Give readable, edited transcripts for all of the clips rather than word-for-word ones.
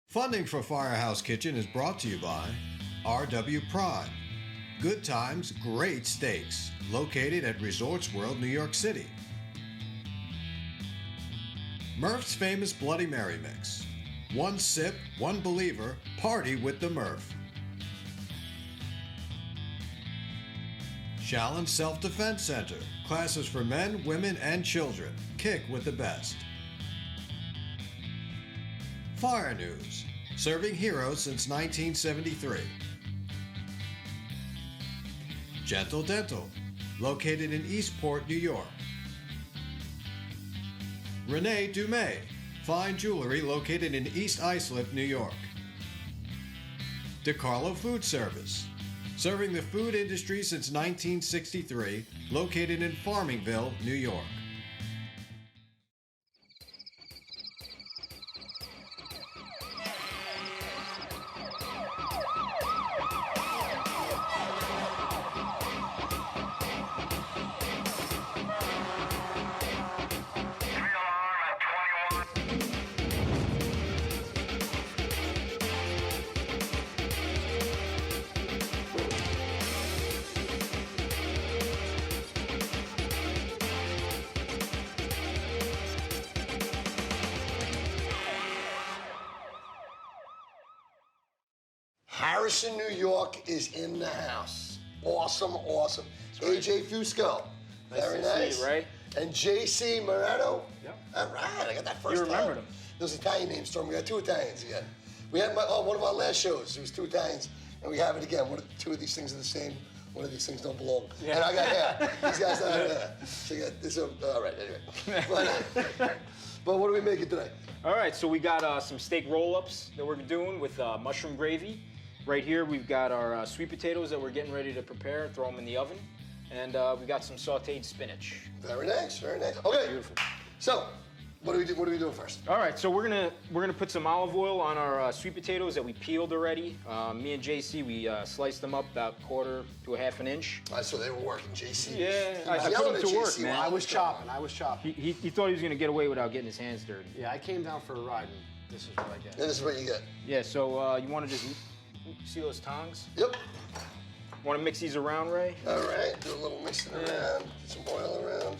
Funding for Firehouse Kitchen is brought to you by R.W. Prime. Good times, great steaks. Located at Resorts World, New York City. Murph's Famous Bloody Mary Mix. One sip, one believer, party with the Murph. Shallon Self-Defense Center. Classes for men, women, and children. Kick with the best. Fire News. Serving heroes since 1973. Gentle Dental. Located in Eastport, New York. Renee Dumais. Fine jewelry located in East Islip, New York. DeCarlo Food Service. Serving the food industry since 1963, located in Farmingville, New York. Harrison, New York is in the house. Awesome, awesome. Right. AJ Fusco. Very nice. See, right? And JC Moreno. Yep. All right, I got that first You remembered time. him. Those Italian names, Storm. We got two Italians again. We had one of our last shows. It was two Italians, and we have it again. Two of these things are the same. One of these things don't belong. Yeah. And I got hair. These guys don't have hair. So you got this. All right, anyway. But what are we making today? All right, so we got some steak roll-ups that we're doing with mushroom gravy. Right here, we've got our sweet potatoes that we're getting ready to prepare, throw them in the oven. And we got some sauteed spinach. Very nice, very nice. Okay, beautiful. So, what are we doing first? All right, so we're gonna put some olive oil on our sweet potatoes that we peeled already. Me and JC, we sliced them up about 1/4 to 1/2 an inch. So they were working, JC. Yeah, I put them to work, man. I was chopping. He thought he was gonna get away without getting his hands dirty. Yeah, I came down for a ride, and this is what I get. And this is what you get. Yeah, so you want to just see those tongs? Yep. Want to mix these around, Ray? All right, do a little mixing around, get some oil around.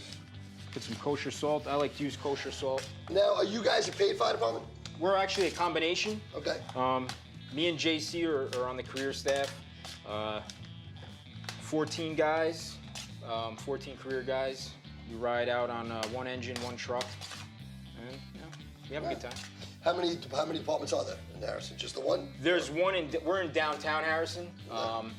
Put some kosher salt. I like to use kosher salt. Now, are you guys a paid fire department? We're actually a combination. Okay. Me and JC are on the career staff. 14 guys, 14 career guys. We ride out on one engine, one truck, and we have a good time. How many departments are there in Harrison? Just the one? There's one we're in downtown Harrison. Okay.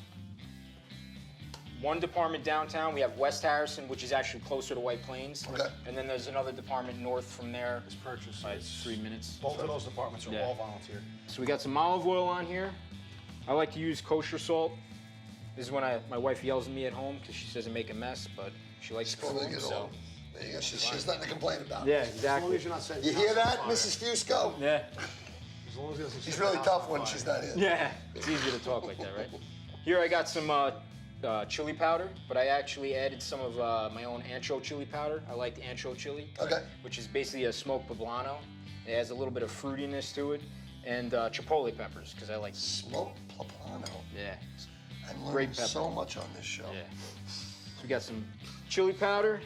One department downtown, we have West Harrison, which is actually closer to White Plains. Okay. And then there's another department north from there. It's purchased. By 3 minutes. Both of those departments are all volunteer. So we got some olive oil on here. I like to use kosher salt. This is when my wife yells at me at home because she says I make a mess, but she likes the food, so. There you go. She has nothing to complain about. Yeah, As exactly. long as you're not saying. You hear that, Mrs. Fusco? Yeah. As long as he doesn't say She's really house tough on when fire. she's not in. Yeah, it's easier to talk like that, right? Here I got some chili powder, but I actually added some of my own ancho chili powder. I like the ancho chili, Okay. which is basically a smoked poblano. It has a little bit of fruitiness to it, and chipotle peppers, because I like Smoked poblano. Yeah. I'm Great learning pepper. so much on this show. Yeah. So we got some chili powder.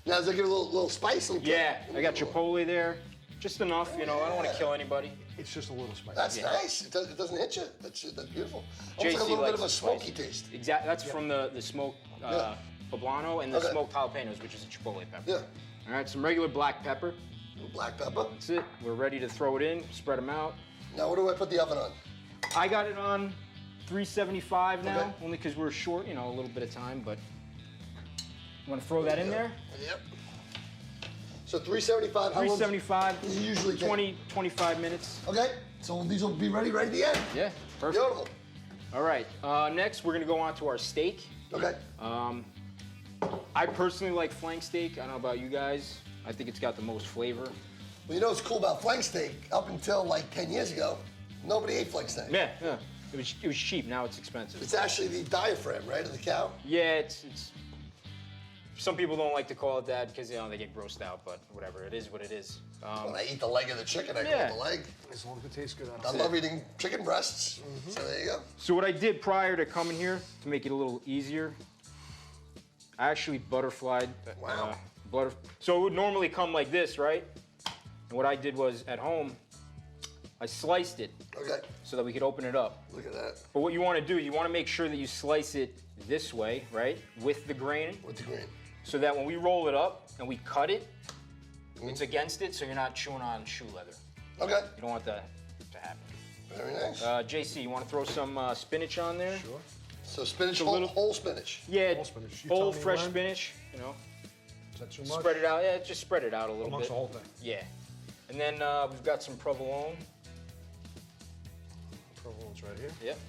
Now, does that give it a little spice? Yeah, I got chipotle there. Just enough, I don't want to kill anybody. It's just a little spicy. That's nice. It doesn't hit you. That's beautiful. Almost like a JC little bit likes of a it smoky spicy. taste. Exactly. That's from the smoked poblano and the Okay. smoked jalapenos, which is a chipotle pepper. Yeah. All right, some regular black pepper. Little black pepper. That's it. We're ready to throw it in, spread them out. Now, what do I put the oven on? I got it on 375 now, Okay. only because we're short, a little bit of time, but you want to throw that in there? Yep. So 375. How long? 375, does it usually take? 25 minutes. Okay. So these will be ready right at the end. Yeah, perfect. Beautiful. All right, next we're gonna go on to our steak. Okay. I personally like flank steak. I don't know about you guys. I think it's got the most flavor. Well, you know what's cool about flank steak? Up until like 10 years ago, nobody ate flank steak. Yeah. It was cheap. Now it's expensive. It's actually the diaphragm, right, of the cow? Yeah, Some people don't like to call it that because, you know, they get grossed out, but whatever. It is what it is. When I eat the leg of the chicken, I Yeah. call it the leg. As long as it tastes good, I love eating chicken breasts. So there you go. So what I did prior to coming here, to make it a little easier, I actually butterflied. Wow. So it would normally come like this, right? And what I did was, at home, I sliced it Okay. so that we could open it up. Look at that. But what you want to do, you want to make sure that you slice it this way, right? With the grain, With the green. so that when we roll it up and we cut it, it's against it, so you're not chewing on shoe leather. Okay. You don't want that to happen. Very nice. JC, you want to throw some spinach on there? Sure. So spinach, a little- whole spinach. Yeah, Whole spinach. You whole tell me fresh when. spinach, you know. Is that too much? Spread it out, yeah, just spread it out a little Amongst bit. the whole thing. Yeah. And then we've got some provolone. Provolone's right here. Yep.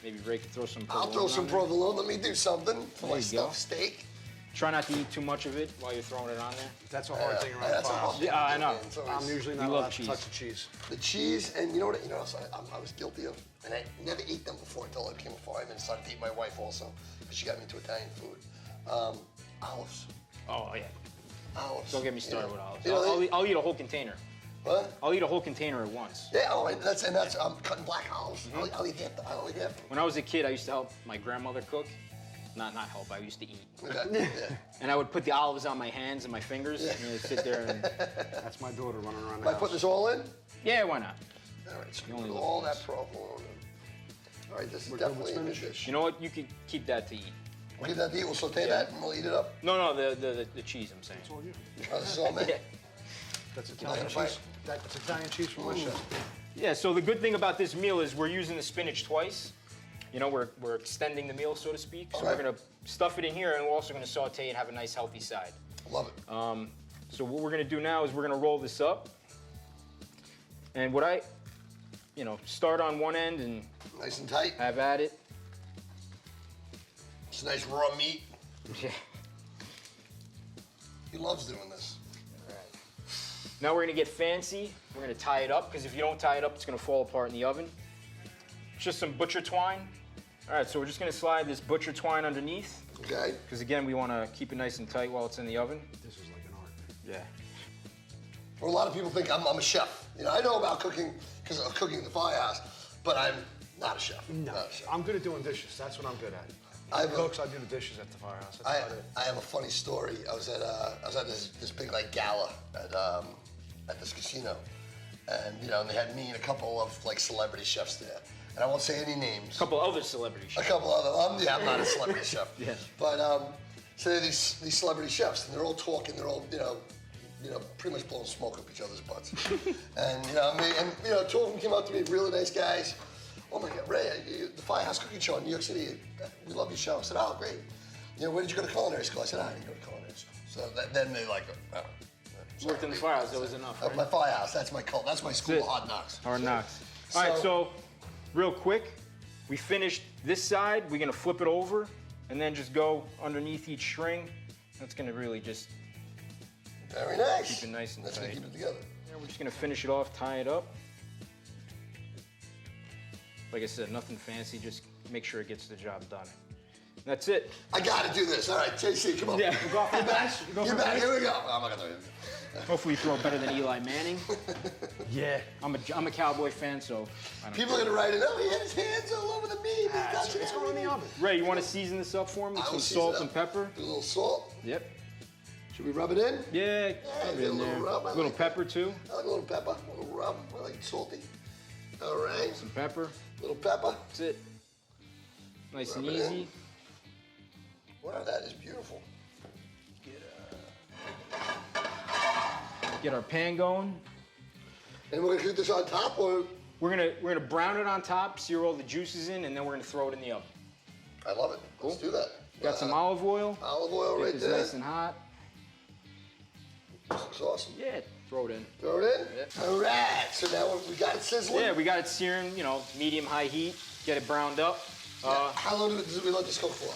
Maybe Ray could throw some I'll provolone. throw some on there. provolone. Let me do something for my There you go. stuffed steak. Try not to eat too much of it while you're throwing it on there. That's a hard thing around the That's a firehouse. hard thing Yeah, I to do, know. man. It's always- I'm usually We not love allowed to cheese. touch the cheese. The cheese, and you know what else I was guilty of? And I never ate them before until I became a fireman and started to eat my wife also, because she got me into Italian food. Olives. Oh, yeah. Olives. Don't get me started with olives. You know, I'll eat a whole container. What? I'll eat a whole container at once. Yeah, oh, and that's I'm cutting black olives. I'll eat half. I'll eat half. When I was a kid, I used to help my grandmother cook. Not help, I used to eat. Okay. Yeah. And I would put the olives on my hands and my fingers, and I'd sit there and, That's my daughter running around the Am I house. putting this all in? yeah, why not? All right, so only put look all nice. that provolone in. All right, this is We're good with definitely in the spinach? dish. You know what? You could keep that to eat. We'll get that to eat. We'll saute that and we'll eat it up. No, the cheese, I'm saying. It's all you. Oh, this is all me. Yeah. That's Not Italian gonna cheese. That's Italian cheese from my chef. Yeah, so the good thing about this meal is we're using the spinach twice. You know, we're extending the meal, so to speak. So Okay. we're gonna stuff it in here, and we're also gonna saute and have a nice healthy side. Love it. So what we're gonna do now is we're gonna roll this up. And what I, start on one end and Nice and tight. have at it. It's nice raw meat. Yeah. He loves doing this. Now we're gonna get fancy. We're gonna tie it up, because if you don't tie it up, it's gonna fall apart in the oven. Just some butcher twine. All right, so we're just gonna slide this butcher twine underneath, Okay. because again, we wanna keep it nice and tight while it's in the oven. This is like an art. Yeah. Well, a lot of people think I'm a chef. You know, I know about cooking because of cooking in the firehouse, but I'm not a chef. No, Not a chef. I'm good at doing dishes. That's what I'm good at. I have a- Cooks, I do the dishes at the firehouse. That's about it. I have a funny story. I was at this big like gala at this casino, and and they had me and a couple of like celebrity chefs there, and I won't say any names. A couple other celebrity A chefs. couple other. I'm not a celebrity chef. Yeah. But so they're these celebrity chefs, and they're all talking. They're all pretty much blowing smoke up each other's butts. And two of them came up to me, really nice guys. Oh my God, Ray, the Firehouse Cooking Show in New York City. We love your show. I said, oh great. Where did you go to culinary school? I said, I didn't go to culinary school. So then they like, Worked in the firehouse, that was enough, right? My firehouse. That's my cult. That's my school That's of it. hard knocks. Hard knocks. All right, so real quick, we finished this side. We're gonna flip it over and then just go underneath each string. That's gonna really just, Very nice. Keep it nice and That's tight. gonna keep it together. we're just gonna finish it off, tie it up. Like I said, nothing fancy, just make sure it gets the job done. That's it. I gotta do this. All right, JC, come on. Yeah. You go for the bash. You're back. Here we go. I'm not gonna do it. Hopefully you throw better than Eli Manning. Yeah. I'm a Cowboy fan, so I don't People are gonna write it. Oh, he had his hands all over the meat. It's going in the oven. Ray, you want to season this up for me with I will some season salt it up. and pepper? Do a little salt. Yep. Should we rub it in? Yeah, Yeah, put it get a in little there. rub. I Little like pepper too. I like a little pepper, a little rub. I like it salty. All right, Some pepper. little pepper. That's it. Nice and Rub it in. easy. Wow, that is beautiful. Get our pan going. And we're gonna cook this on top, or We're gonna brown it on top, sear all the juices in, and then we're gonna throw it in the oven. I love it. Let's do that. Got some olive oil. olive oil Get right this there. nice and hot. This looks awesome. Yeah, throw it in. Throw it in. Yeah. All right. So now we got it sizzling. Yeah, we got it searing, medium-high heat. Get it browned up. How long do we let this cook for?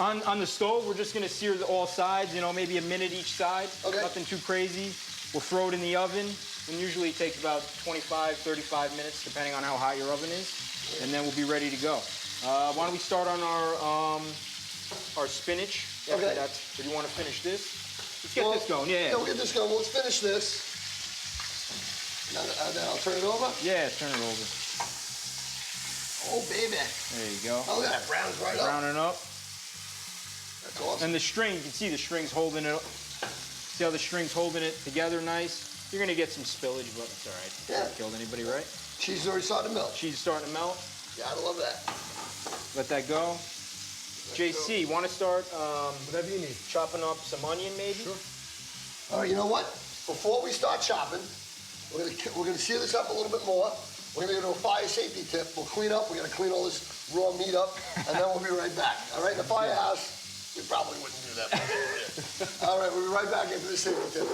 On the stove, we're just gonna sear all sides, maybe a minute each side. Okay. Nothing too crazy. We'll throw it in the oven, and usually it takes about 25, 35 minutes, depending on how hot your oven is. And then we'll be ready to go. Why don't we start on our spinach? After Okay. that's, if you want to finish this, let's get Well, this going. Yeah. Yeah, we'll get this going. Well, let's finish this. Then I'll turn it over. Yeah, turn it over. Oh, baby. There you go. Oh, look at that. Brown's right up. Browning up. That's awesome. And the string, you can see the string's holding it. See how the string's holding it together nice? You're gonna get some spillage, but it's all right. Yeah. Not killed anybody, right? Cheese is already starting to melt. Cheese is starting to melt. Yeah, I love that. Let that go. JC, want to start Whatever you need. chopping up some onion, maybe? Sure. All right, you know what? Before we start chopping, we're gonna seal this up a little bit more. We're gonna do a fire safety tip. We'll clean up. We're gonna clean all this raw meat up, and then we'll be right back. All right, in the firehouse, we probably wouldn't do that. But all right, we'll be right back after the safety tip.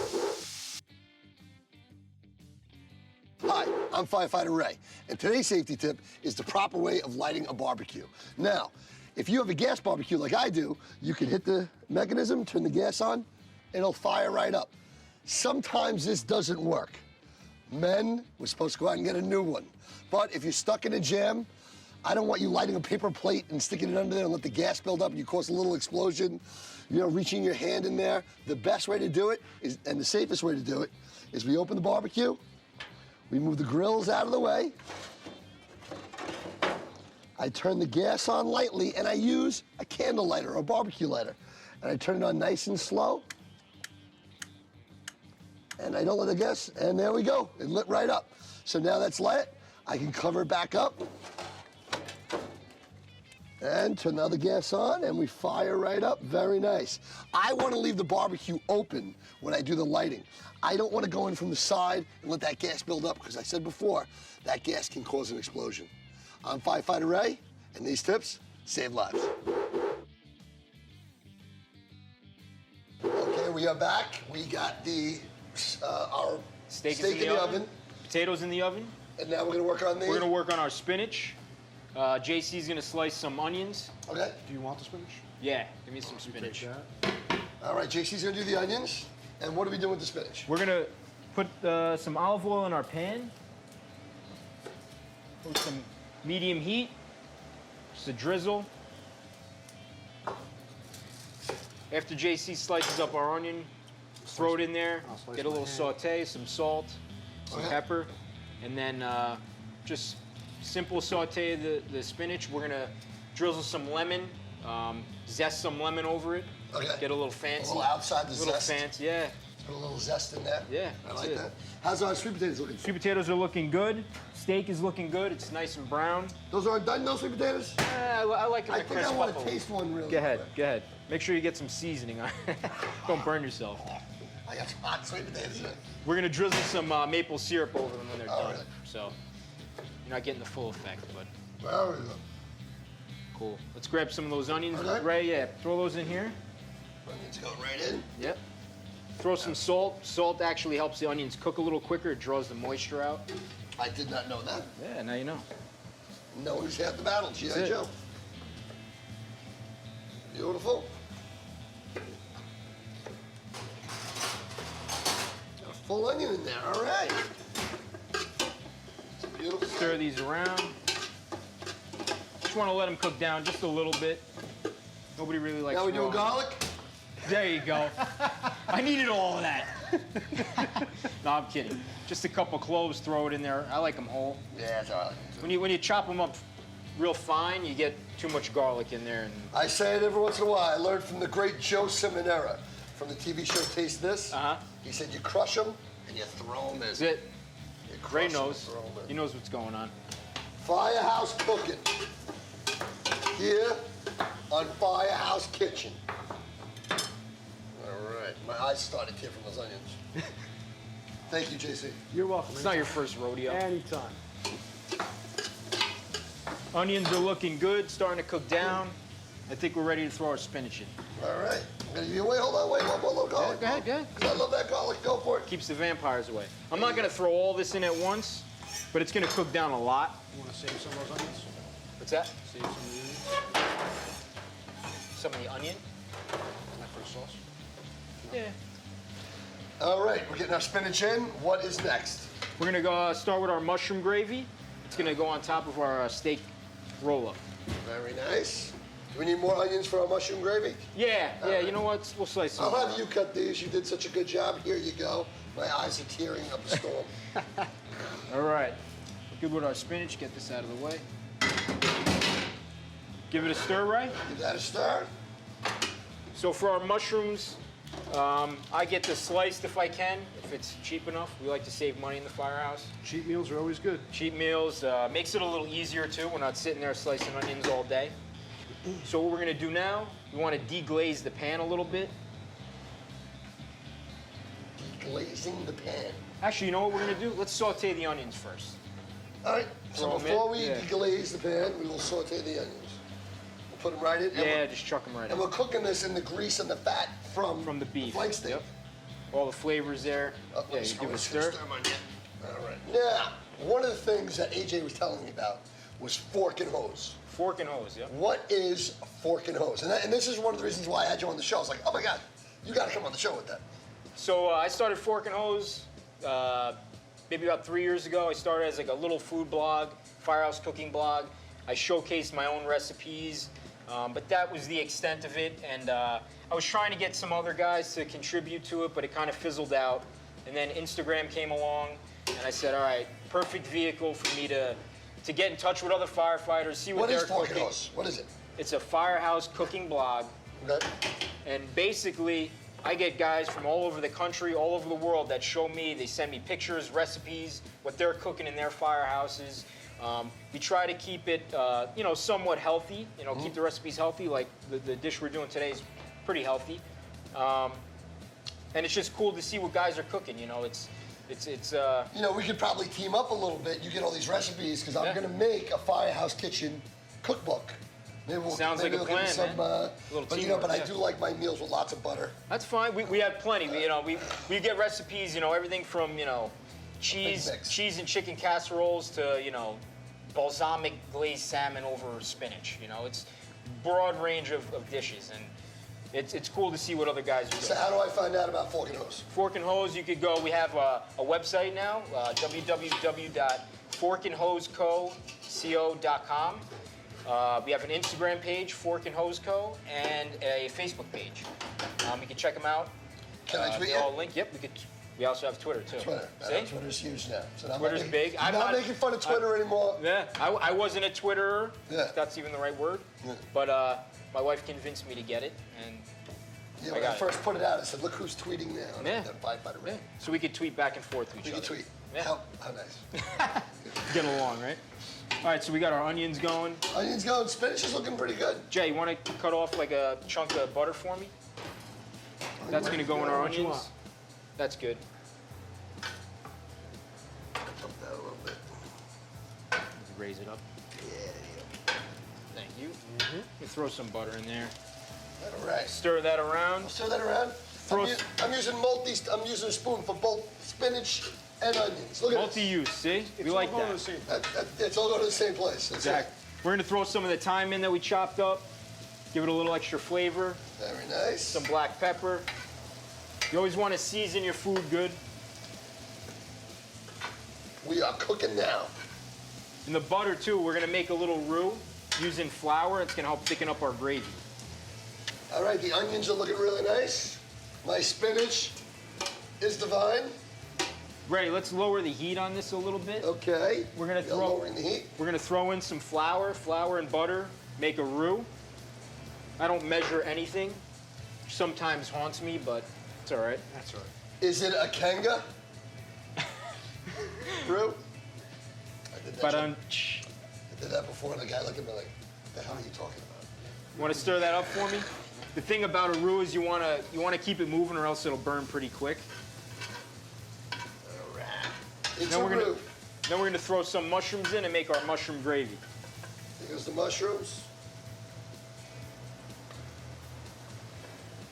Hi, I'm Firefighter Ray, and today's safety tip is the proper way of lighting a barbecue. Now, if you have a gas barbecue like I do, you can hit the mechanism, turn the gas on, and it'll fire right up. Sometimes this doesn't work. Men, we're supposed to go out and get a new one. But if you're stuck in a jam, I don't want you lighting a paper plate and sticking it under there and let the gas build up and you cause a little explosion, reaching your hand in there. The best way to do it is, and the safest way to do it, is we open the barbecue, we move the grills out of the way, I turn the gas on lightly, and I use a candle lighter or a barbecue lighter. And I turn it on nice and slow. And I don't let the gas, and there we go. It lit right up. So now that's lit. I can cover it back up. And turn the other gas on, and we fire right up. Very nice. I want to leave the barbecue open when I do the lighting. I don't want to go in from the side and let that gas build up, because I said before, that gas can cause an explosion. I'm Firefighter Ray, and these tips save lives. Okay, we are back. We got our Steak is in the oven. Potatoes in the oven. And now we're gonna work on the... We're gonna work on our spinach. JC's gonna slice some onions. Okay. Do you want the spinach? Yeah, give me some spinach. Take that. All right, JC's gonna do the onions. And what are we doing with the spinach? We're gonna put some olive oil in our pan. Put some medium heat. Just a drizzle. After JC slices up our onion, throw it in there. Get a little saute, some salt, some pepper, and then just simple saute the spinach. We're gonna drizzle some lemon, zest some lemon over it. Okay. Get a little fancy. A little outside the A little zest. fancy, yeah. Put a little zest in there. Yeah, I that's like it. that. How's our sweet potatoes looking? Sweet potatoes are looking good. Steak is looking good. It's nice and brown. Those aren't done, those sweet potatoes? I like them I to think crisp I want up to a little. taste one really Go ahead, quick. go ahead. Make sure you get some seasoning on it. Don't burn yourself. I got some hot sweet potatoes in it. We're gonna drizzle some maple syrup over them when they're done. really? So you're not getting the full effect, but There we go. cool. Let's grab some of those onions, Okay. Ray. Yeah, throw those in here. Onions go right in. Yep. Throw some salt. Salt actually helps the onions cook a little quicker. It draws the moisture out. I did not know that. Yeah, now you know. No one's half the battle, G.I. That's it. Joe. Beautiful. Got a full onion in there, all right. It's beautiful. Stir these around. Just want to let them cook down just a little bit. Nobody really likes Now we're doing raw. garlic. There you go. I needed all of that. No, I'm kidding. Just a couple cloves, throw it in there. I like them whole. Yeah, that's all right. When you chop them up real fine, you get too much garlic in there. And I say it every once in a while. I learned from the great Joe Simonera from the TV show Taste This. He said you crush them and you throw them in. that's it. You crush Ray 'em knows. and throw 'em in. He knows what's going on. Firehouse cooking. Here on Firehouse Kitchen. All right. My eyes started here from those onions. Thank you, JC. You're welcome. It's not your first rodeo. Anytime. Onions are looking good, starting to cook down. I think we're ready to throw our spinach in. All right. I'm gonna give you wait, hold on, wait, one more little garlic. Go ahead, go ahead. 'Cause I love that garlic. Go for it. Keeps the vampires away. I'm not gonna throw all this in at once, but it's gonna cook down a lot. You want to save some of those onions? What's that? Save some of the onions. Some of the onion. Not for the sauce. Yeah. All right, we're getting our spinach in. What is next? We're gonna go start with our mushroom gravy. It's gonna go on top of our steak roll-up. Very nice. Do we need more onions for our mushroom gravy? Yeah, you know what? We'll slice some. I'll have you cut these. You did such a good job. Here you go. My eyes are tearing up a storm. All right. Good with our spinach. Get this out of the way. Give it a stir, Ray. Give that a stir. So for our mushrooms, I get this sliced if I can, if it's cheap enough. We like to save money in the firehouse. Cheap meals are always good. Cheap meals makes it a little easier too. We're not sitting there slicing onions all day. So what we're gonna do now, we want to deglaze the pan a little bit. Deglazing the pan. Actually, you know what we're gonna do? Let's saute the onions first. All right. So Throw 'em before in? we Yeah. deglaze the pan, we will saute the onions. We'll put them right in. Yeah, just chuck them right And in. we're cooking this in the grease and the fat from The beef. flank steak. Yep. All the flavors there. Oh, Yeah, you give it a stir. All right. Now, one of the things that AJ was telling me about was fork and hose. Fork and hose, yep. What is fork and hose? And this is one of the reasons why I had you on the show. I was like, oh my God, you got to come on the show with that. So I started Fork and Hose maybe about 3 years ago. I started as like a little food blog, firehouse cooking blog. I showcased my own recipes, but that was the extent of it. And I was trying to get some other guys to contribute to it, but it kind of fizzled out. And then Instagram came along, and I said, all right, perfect vehicle for me to get in touch with other firefighters, see what they're What is fork and cooking. hose? What is it? It's a firehouse cooking blog. Okay. And basically, I get guys from all over the country, all over the world that show me, they send me pictures, recipes, what they're cooking in their firehouses. We try to keep it, somewhat healthy, keep the recipes healthy. Like the dish we're doing today is pretty healthy. And it's just cool to see what guys are cooking, We could probably team up a little bit. You get all these recipes because I'm Yeah. going to make a firehouse kitchen cookbook. Maybe Sounds like a we'll plan, get some, man. Little but teamwork, I yeah. do like my meals with lots of butter. That's fine. We have plenty. We get recipes, everything from, cheese and chicken casseroles to, balsamic glazed salmon over spinach. It's broad range of dishes, and it's cool to see what other guys are doing. So how do I find out about fork and hose? Fork and Hose, you could go. We have a website now, www.forkandhoseco.com. We have an Instagram page, Fork and Hose Co., and a Facebook page. You can check them out. Can I tweet They're all you? linked. Yep, we also have Twitter too. Twitter. See? Twitter's huge now. So now Twitter's big. I'm not making fun of Twitter anymore. Yeah, I wasn't a Twitterer, Yeah. if that's even the right word. Yeah. But my wife convinced me to get it, and Yeah, I when I got it. first put it out, I said, look who's tweeting now. Yeah. That firefighter. yeah. So we could tweet back and forth to each We other. can tweet. Yeah. How nice. Getting along, right? All right, so we got our onions going. Onions going. Spinach is looking pretty good. Jay, you want to cut off like a chunk of butter for me? That's going to go in our What you onions. want. That's good. Up that a little bit. Raise it up. Yeah. Thank you. You throw some butter in there. All right. Stir that around. Stir that around. Throw I'm using I'm using a spoon for both spinach and onions. Look at this. Multi-use, see? We like all going to that. the same It's all going to the same place. That's Exactly. We're going to throw some of the thyme in that we chopped up. Give it a little extra flavor. it. Very nice. Some black pepper. You always want to season your food good. We are cooking now. In the butter, too, we're going to make a little roux using flour. It's going to help thicken up our gravy. All right, the onions are looking really nice. My spinach is divine. Ray, let's lower the heat on this a little bit. Okay. We're gonna Yeah, throw- lowering the heat. We're gonna throw in some flour and butter, make a roux. I don't measure anything. Sometimes haunts me, but it's all right. That's right. Is it a Kenga? Roux? I did that. But I did that before, and the guy looked at me like, "What the hell are you talking about?" you want to stir that up for me? The thing about a roux is you want to keep it moving, or else it'll burn pretty quick. All right. It's Now a we're gonna- roux. Then we're gonna throw some mushrooms in and make our mushroom gravy. Here's the mushrooms.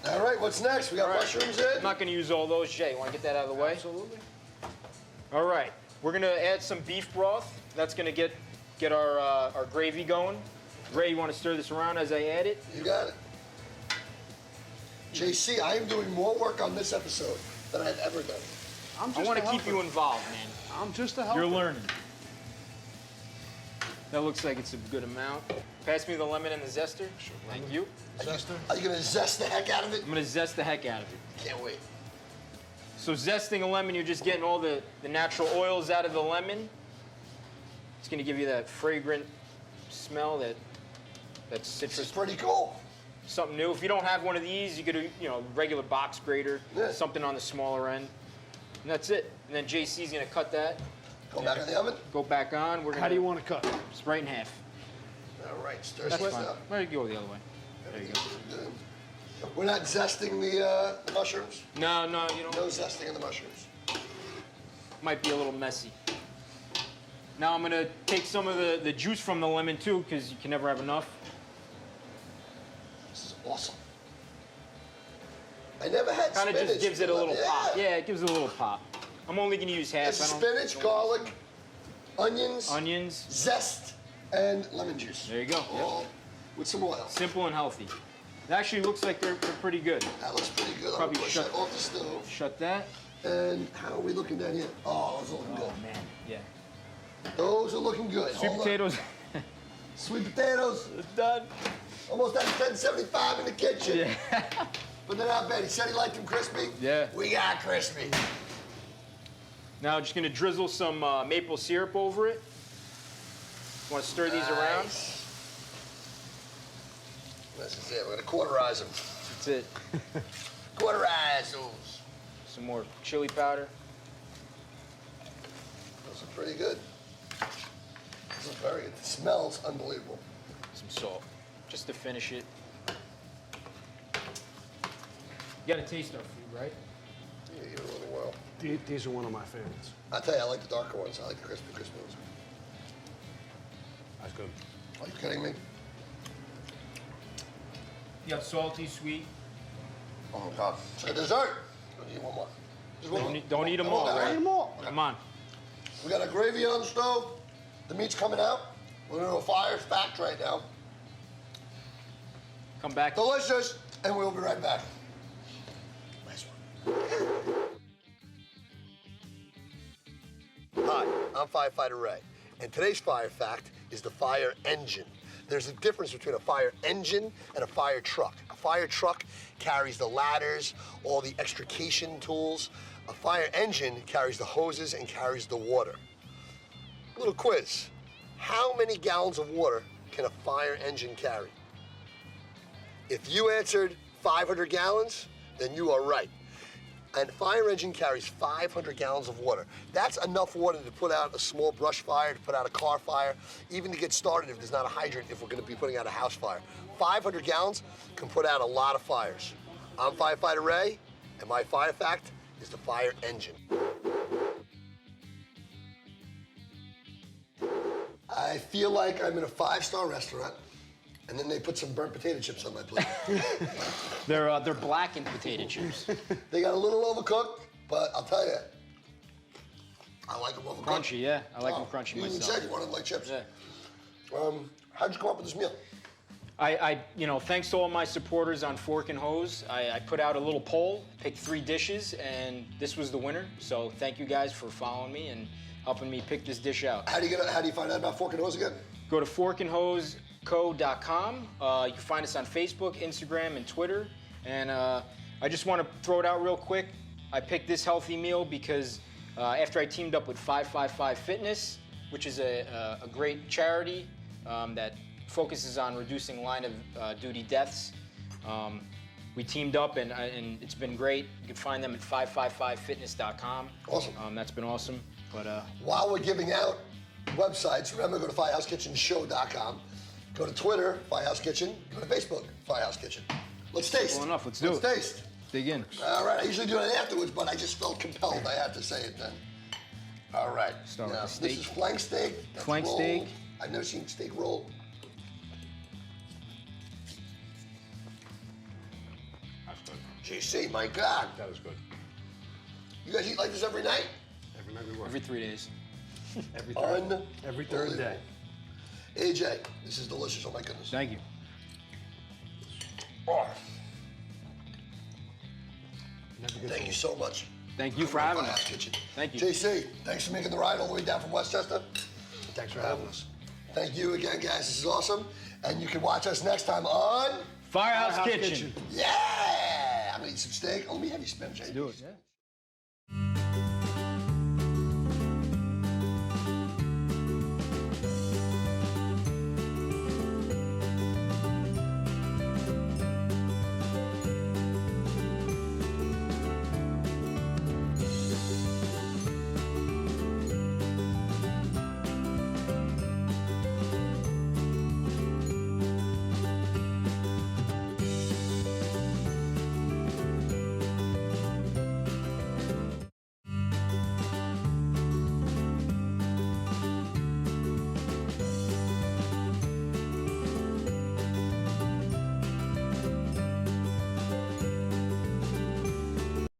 All right, what's next? We got All right. mushrooms I'm in. not gonna use all those. Jay, you want to get that out of the way? Absolutely. All right. We're gonna add some beef broth. That's gonna get our gravy going. Ray, you want to stir this around as I add it? You got it. JC, I am doing more work on this episode than I've ever done. I'm I just want a to keep helper. you involved, man. I'm just a helper. You're learning. That looks like it's a good amount. Pass me the lemon and the zester. Sure. Thank you. Zester. Are you gonna zest the heck out of it? I'm gonna zest the heck out of it. Can't wait. So zesting a lemon, you're just getting all the natural oils out of the lemon. It's gonna give you that fragrant smell, that This is citrus. pretty cool. Something new. If you don't have one of these, you could do, regular box grater, Yeah. something on the smaller end. And that's it. And then JC's gonna cut that, Go back in the oven. go back on. We're gonna How do you want to cut? just right in half. All right, stir That's this fine. up. Let it go the other way. There you go. Good. We're not zesting the mushrooms. No, you don't. No zesting in the mushrooms. Might be a little messy. Now I'm gonna take some of the juice from the lemon too, because you can never have enough. This is awesome. I never had Kind spinach. of just gives it a little pop. Yeah. Yeah, it gives it a little pop. I'm only gonna use half. This is spinach, garlic, onions, Onions. zest, and lemon juice. There you go. All with some oil. Simple and healthy. It actually looks like they're pretty good. That looks pretty good. I'm Probably gonna push shut- that off the stove. Shut that. And how are we looking down here? Oh, those are looking Oh good. man, yeah. Those are looking good. Sweet Hold on. potatoes. Sweet potatoes. It's done. Almost at 1075 in the kitchen. Yeah. But they're not bad. He said he liked them crispy. Yeah. We got crispy. Now just gonna drizzle some maple syrup over it. Want to stir these around? Nice. This is it. We're gonna cauterize them. That's it. Cauterize those. Some more chili powder. Those are pretty good. This is very good. It smells unbelievable. Some salt, just to finish it. You gotta taste our food, right? Yeah, you're really well. These are one of my favorites. I tell you, I like the darker ones. I like the crispy ones. That's good. Are you kidding me? You got salty, sweet. Oh my God. So dessert. I need one more. Just one more. Don't eat them Come on, all, guys. right? Eat 'em all. Come on. We got a gravy on the stove. The meat's coming out. We're gonna do a fire fact right now. Come back. Delicious, and we'll be right back. Nice one. Hi, I'm Firefighter Ray, and today's fire fact is the fire engine. There's a difference between a fire engine and a fire truck. A fire truck carries the ladders, all the extrication tools. A fire engine carries the hoses and carries the water. Little quiz. How many gallons of water can a fire engine carry? If you answered 500 gallons, then you are right. And fire engine carries 500 gallons of water. That's enough water to put out a small brush fire, to put out a car fire, even to get started if there's not a hydrant, if we're gonna be putting out a house fire. 500 gallons can put out a lot of fires. I'm Firefighter Ray, and my fire fact is the fire engine. I feel like I'm in a 5-star restaurant, and then they put some burnt potato chips on my plate. They're blackened potato chips. They got a little overcooked, but I'll tell you, I like them overcooked. Crunchy, yeah. I like them crunchy You even myself. said you wanted them like chips. Yeah. How'd you come up with this meal? Thanks to all my supporters on Fork and Hose, I put out a little poll, picked 3 dishes, and this was the winner. So thank you guys for following me and helping me pick this dish out. How do you find out about Fork and Hose again? Go to forkandhoseco.com. You can find us on Facebook, Instagram, and Twitter. And I just want to throw it out real quick. I picked this healthy meal because after I teamed up with 555 Fitness, which is a great charity that focuses on reducing line of duty deaths. We teamed up and it's been great. You can find them at 555fitness.com. Awesome. That's been awesome. But While we're giving out websites, remember, go to firehousekitchenshow.com. Go to Twitter, Firehouse Kitchen. Go to Facebook, Firehouse Kitchen. Let's taste. Well enough, let's do it. Let's taste. dig in. All right, I usually do it afterwards, but I just felt compelled. I have to say it then. All right. Start with Now, the steak. This is flank steak. That's Flank rolled. steak. I've never seen steak rolled. That's good. GC, my God. That is good. You guys eat like this every night? Every night we work. Every 3 days. Every third day. AJ, this is delicious. Oh my goodness. Thank you. Oh, Never gets thank you old. so much. Thank you for having Firehouse us. Kitchen. Thank you. JC, thanks for making the ride all the way down from Westchester. Thanks for having us. Thank you again, guys. This is awesome. And you can watch us next time on Firehouse Kitchen. Yeah! I'm gonna eat some steak. Oh, let me have you spin, Jay. Do it.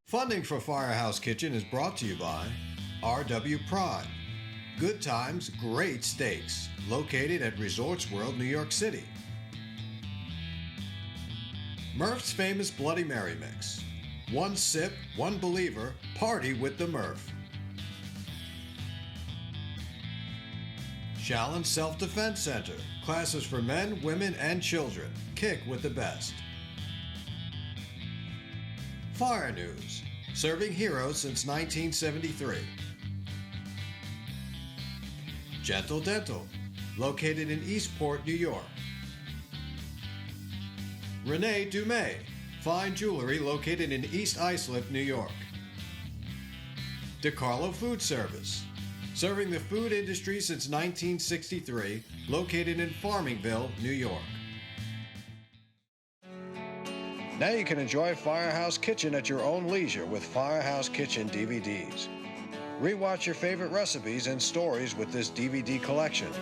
Funding for Firehouse Kitchen is brought to you by RW Prime. Good times, great steaks. Located at Resorts World, New York City. Murph's Famous Bloody Mary Mix. One sip, one believer, party with the Murph. Shallon Self-Defense Center. Classes for men, women, and children. Kick with the best. Fire News. Serving heroes since 1973. Gentle Dental. Located in Eastport, New York. Renee Dumais. Fine jewelry located in East Islip, New York. DeCarlo Food Service. Serving the food industry since 1963, located in Farmingville, New York. Now you can enjoy Firehouse Kitchen at your own leisure with Firehouse Kitchen DVDs. Rewatch your favorite recipes and stories with this DVD collection.